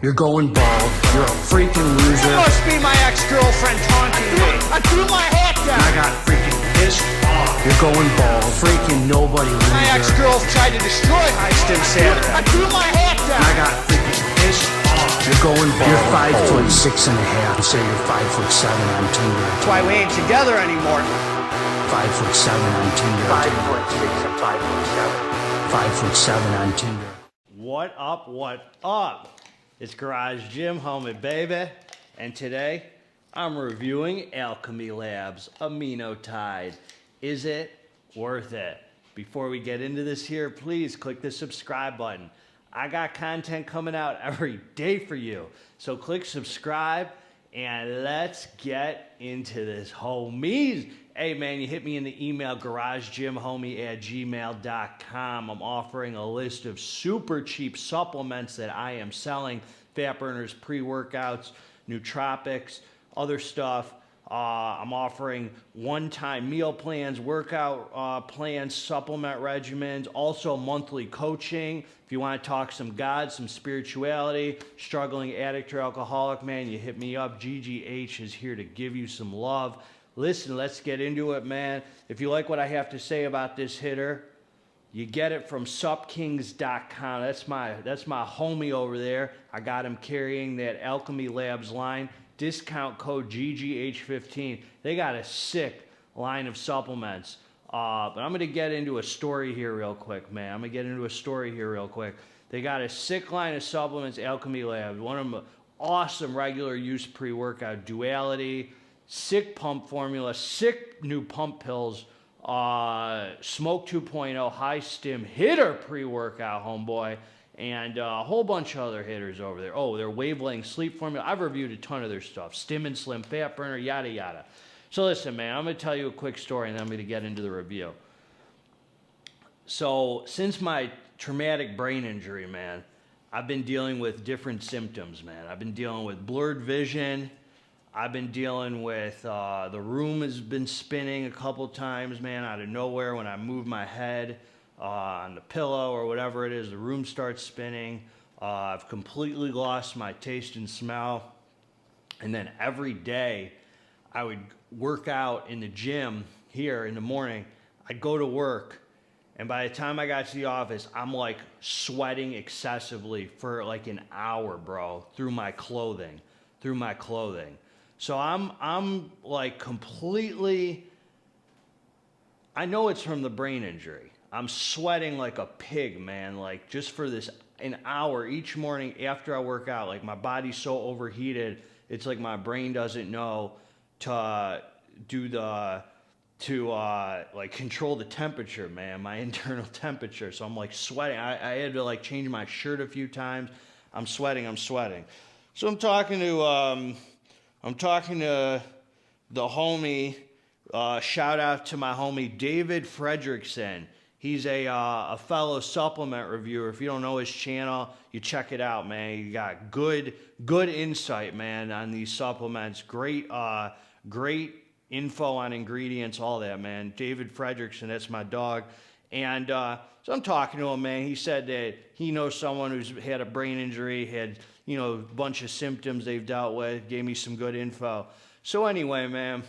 You're going bald. You're a freaking loser. You must be my ex-girlfriend taunting me. I threw my hat down. I got freaking pissed off. You're going bald. Freaking nobody loser. My ex-girl tried to destroy my stem cell. I threw my hat down. I got freaking pissed off. You're going bald. You're 5'6.5". You say you're 5'7" on Tinder. That's why we ain't together anymore. 5'7" on Tinder. 5'6" and 5'7". 5'7" on Tinder. What up, what up? It's Garage Gym Homie, baby. And today, I'm reviewing Alchemy Labs Amino Tide. Is it worth it? Before we get into this here, please click the subscribe button. I got content coming out every day for you. So click subscribe and let's get into this, homies. Hey man, you hit me in the email, garagegymhomie@gmail.com. I'm offering a list of super cheap supplements that I am selling. Fat burners, pre-workouts, nootropics, other stuff. I'm offering one-time meal plans, workout plans, supplement regimens, also monthly coaching. If you want to talk some God, some spirituality, struggling addict or alcoholic, man, you hit me up. GGH is here to give you some love. Listen, let's get into it, man. If you like what I have to say about this hitter, you get it from supkings.com. That's my homie over there. I got him carrying that Alchemy Labs line. Discount code GGH15. They got a sick line of supplements. But I'm going to get into a story here real quick, man. They got a sick line of supplements, Alchemy Labs. One of them, awesome regular use pre-workout, Duality, sick pump formula, sick new pump pills, Smoke 2.0, high stim hitter pre-workout, homeboy, and a whole bunch of other hitters over there. Oh, their wavelength sleep formula. I've reviewed a ton of their stuff. Stim and Slim, Fat Burner, yada, yada. So listen, man, I'm going to tell you a quick story, and then I'm going to get into the review. So since my traumatic brain injury, man, I've been dealing with different symptoms, man. I've been dealing with blurred vision. I've been dealing with, the room has been spinning a couple times, man, out of nowhere. When I move my head on the pillow or whatever it is, the room starts spinning. I've completely lost my taste and smell. And then every day I would work out in the gym here in the morning. I'd go to work, and by the time I got to the office, I'm like sweating excessively for like an hour, bro, through my clothing. So I'm like completely, I know it's from the brain injury. I'm sweating like a pig, man, like just for this an hour each morning after I work out. Like my body's so overheated, it's like my brain doesn't know to like control the temperature, man, my internal temperature. So I'm like sweating. I had to like change my shirt a few times. I'm sweating. So I'm talking to the homie, shout out to my homie David Fredrickson. He's a fellow supplement reviewer. If you don't know his channel, you check it out, man. You got good insight, man, on these supplements. Great info on ingredients, all that, man. David Fredrickson, that's my dog. And so I'm talking to him, man. He said that he knows someone who's had a brain injury, had, a bunch of symptoms they've dealt with, gave me some good info. So anyway, man,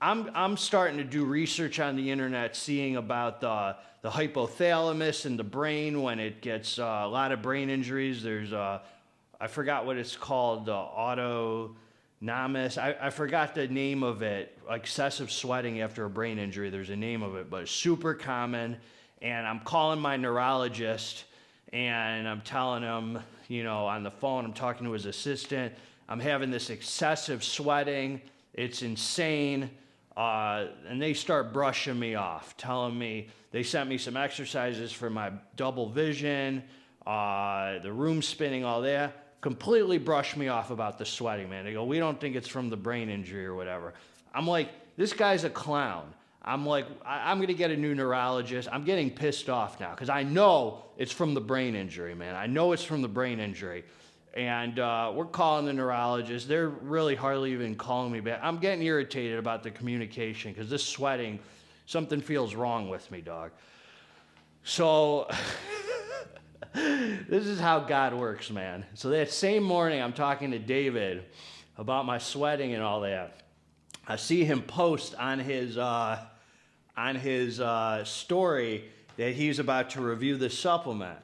I'm starting to do research on the internet, seeing about the hypothalamus in the brain when it gets a lot of brain injuries. There's I forgot what it's called, autonomous. I forgot the name of it. Excessive sweating after a brain injury. There's a name of it, but it's super common. And I'm calling my neurologist, and I'm telling him, on the phone, I'm talking to his assistant, I'm having this excessive sweating. It's insane. And they start brushing me off, telling me, they sent me some exercises for my double vision, the room spinning, all that. Completely brushed me off about the sweating, man. They go, we don't think it's from the brain injury or whatever. I'm like, this guy's a clown. I'm like, I'm going to get a new neurologist. I'm getting pissed off now because I know it's from the brain injury, man. I know it's from the brain injury. And we're calling the neurologist. They're really hardly even calling me back. I'm getting irritated about the communication because this sweating, something feels wrong with me, dog. So This is how God works, man. So that same morning, I'm talking to David about my sweating and all that. I see him post on his story that he's about to review this supplement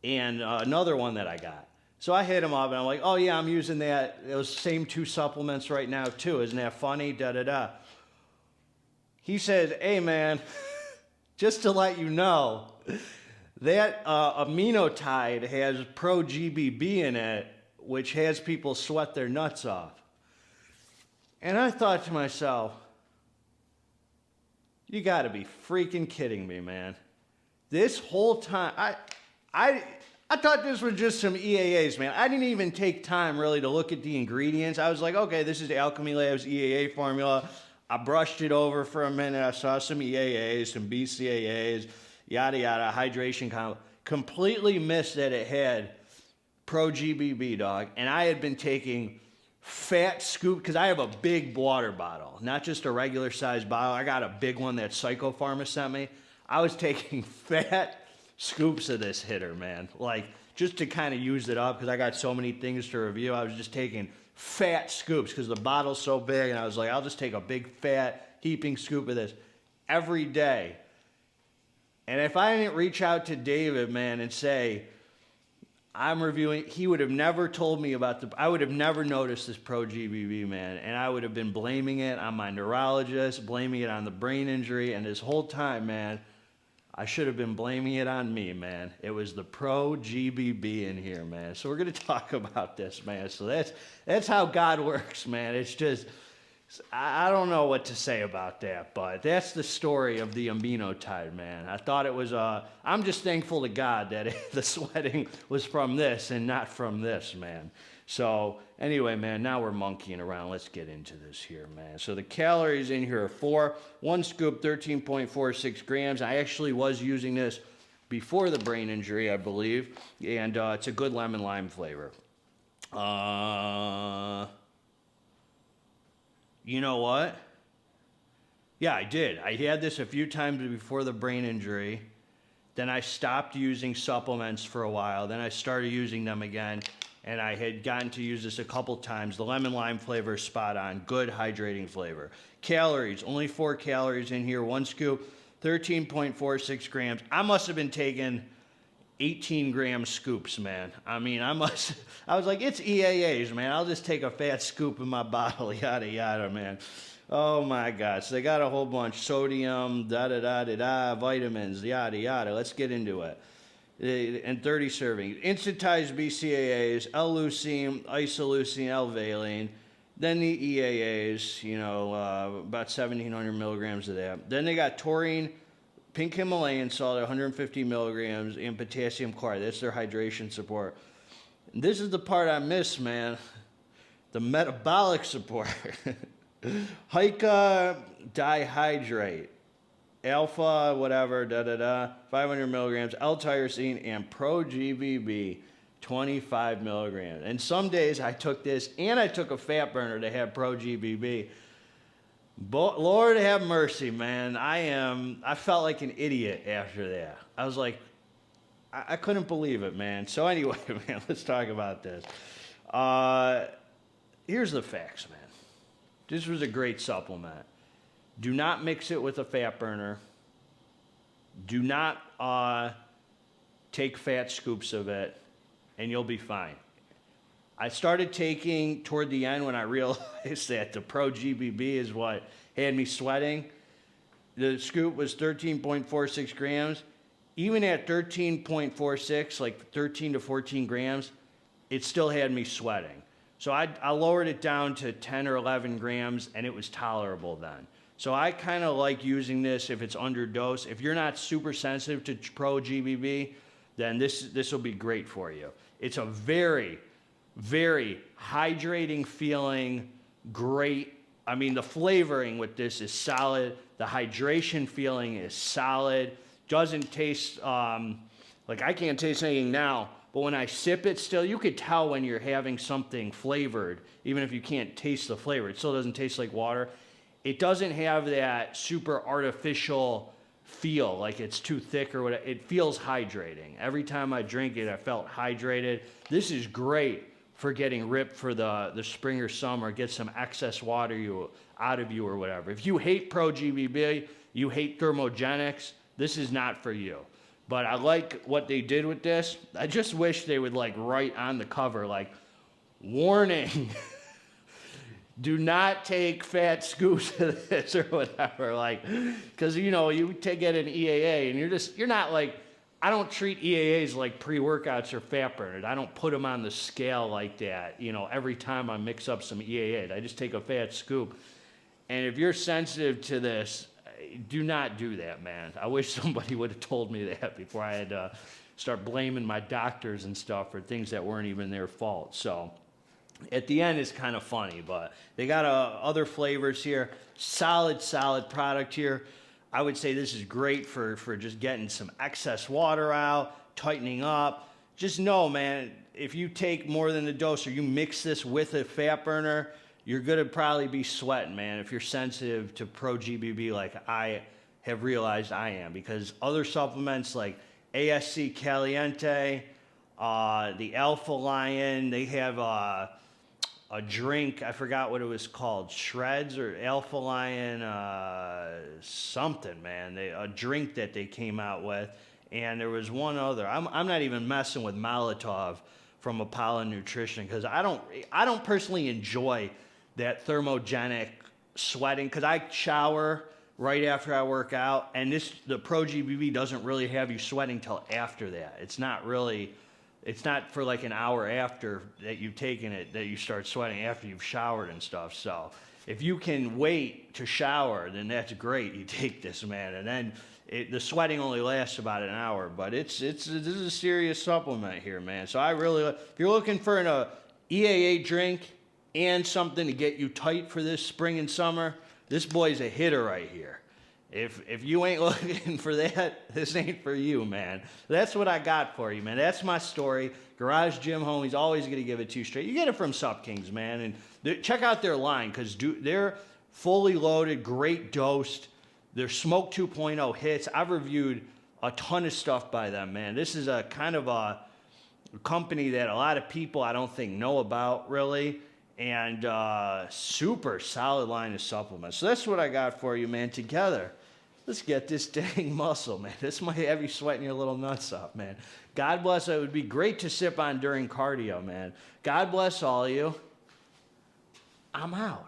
and another one that I got. So I hit him up and I'm like, oh yeah, I'm using those same 2 supplements right now too. Isn't that funny? Da da da. He says, hey man, just to let you know, that Amino Tide has Pro GBB in it, which has people sweat their nuts off. And I thought to myself, you gotta be freaking kidding me, man. This whole time, I thought this was just some EAAs, man. I didn't even take time really to look at the ingredients. I was like, okay, this is the Alchemy Labs EAA formula. I brushed it over for a minute. I saw some EAAs, some BCAAs, yada yada, hydration completely missed that it had Pro GBB, dog. And I had been taking fat scoop, because I have a big water bottle, not just a regular size bottle. I got a big one that Psycho Pharma sent me. I was taking fat scoops of this hitter, man. Like, just to kind of use it up, because I got so many things to review. I was just taking fat scoops, because the bottle's so big, and I was like, I'll just take a big fat heaping scoop of this every day. And if I didn't reach out to David, man, and say, I'm reviewing, he would have never told me about I would have never noticed this Pro GBB, man. And I would have been blaming it on my neurologist, blaming it on the brain injury. And this whole time, man, I should have been blaming it on me, man. It was the Pro GBB in here, man. So we're going to talk about this, man. So that's how God works, man. It's just, I don't know what to say about that, but that's the story of the Amino Tide, man. I thought it was, I'm just thankful to God that the sweating was from this and not from this, man. So anyway, man, now we're monkeying around. Let's get into this here, man. So the calories in here are 4. 1 scoop, 13.46 grams. I actually was using this before the brain injury, I believe, and it's a good lemon lime flavor. You know what? Yeah, I did. I had this a few times before the brain injury. Then I stopped using supplements for a while. Then I started using them again. And I had gotten to use this a couple times. The lemon lime flavor is spot on. Good hydrating flavor. Calories, only 4 calories in here. 1 scoop, 13.46 grams. I must have been taking 18-gram scoops, man. I mean, I was like, it's EAAs, man. I'll just take a fat scoop in my bottle, yada, yada, man. Oh, my God. So they got a whole bunch. Sodium, da-da-da-da-da, vitamins, yada, yada. Let's get into it. And 30 servings. Instantized BCAAs, L-leucine, isoleucine, L-valine. Then the EAAs, about 1,700 milligrams of that. Then they got taurine, pink Himalayan salt, 150 milligrams, and potassium chloride. That's their hydration support. And this is the part I miss, man. The metabolic support. Hica dihydrate, alpha, whatever, 500 milligrams, L-tyrosine, and Pro GBB, 25 milligrams. And some days I took this, and I took a fat burner to have Pro GBB. But Lord have mercy, man. I felt like an idiot after that. I was like, I couldn't believe it, man. So anyway, man, let's talk about this. Here's the facts, man. This was a great supplement. Do not mix it with a fat burner. Do not take fat scoops of it, and you'll be fine. I started taking toward the end when I realized that the Pro GBB is what had me sweating. The scoop was 13.46 grams. Even at 13.46, like 13 to 14 grams, it still had me sweating. So I lowered it down to 10 or 11 grams, and it was tolerable then. So I kind of like using this if it's underdosed. If you're not super sensitive to Pro GBB, then this will be great for you. It's a very, very hydrating feeling, great. I mean, the flavoring with this is solid. The hydration feeling is solid. Doesn't taste, like I can't taste anything now, but when I sip it still, you could tell when you're having something flavored, even if you can't taste the flavor. It still doesn't taste like water. It doesn't have that super artificial feel like it's too thick or whatever. It feels hydrating. Every time I drink it, I felt hydrated. This is great for getting ripped for the spring or summer, get some excess water out of you or whatever. If you hate Pro GBB, you hate thermogenics, this is not for you. But I like what they did with this. I just wish they would like write on the cover like, warning, do not take fat scoops of this or whatever. Like, because you get an EAA and you're not like, I don't treat EAAs like pre-workouts or fat burners. I don't put them on the scale like that, every time I mix up some EAA. I just take a fat scoop. And if you're sensitive to this, do not do that, man. I wish somebody would have told me that before I had to start blaming my doctors and stuff for things that weren't even their fault. So at the end, it's kind of funny, but they got other flavors here. Solid product here. I would say this is great for just getting some excess water out, tightening up. Just know, man, if you take more than a dose or you mix this with a fat burner, you're going to probably be sweating, man, if you're sensitive to Pro GBB like I have realized I am. Because other supplements like ASC Caliente, the Alpha Lion, they have a drink, I forgot what it was called, Shreds or Alpha Lion something, man. A drink that they came out with. And there was one other. I'm not even messing with Molotov from Apollo Nutrition because I don't personally enjoy that thermogenic sweating because I shower right after I work out, and the Pro GBB doesn't really have you sweating till after that. It's not for like an hour after that you've taken it that you start sweating after you've showered and stuff. So if you can wait to shower, then that's great. You take this, man, and then the sweating only lasts about an hour. But this is a serious supplement here, man. So if you're looking for an EAA drink and something to get you tight for this spring and summer, this boy's a hitter right here. If you ain't looking for that, this ain't for you, man. That's what I got for you, man. That's my story. Garage Gym Homie's always going to give it to you straight. You get it from Sup Kings, man. And check out their line because they're fully loaded, great dosed. Their Smoke 2.0 hits. I've reviewed a ton of stuff by them, man. This is a kind of a company that a lot of people I don't think know about, really. And super solid line of supplements. So that's what I got for you, man. Together, let's get this dang muscle, man. This might have you sweating your little nuts off, man. God bless. It would be great to sip on during cardio, man. God bless all of you. I'm out.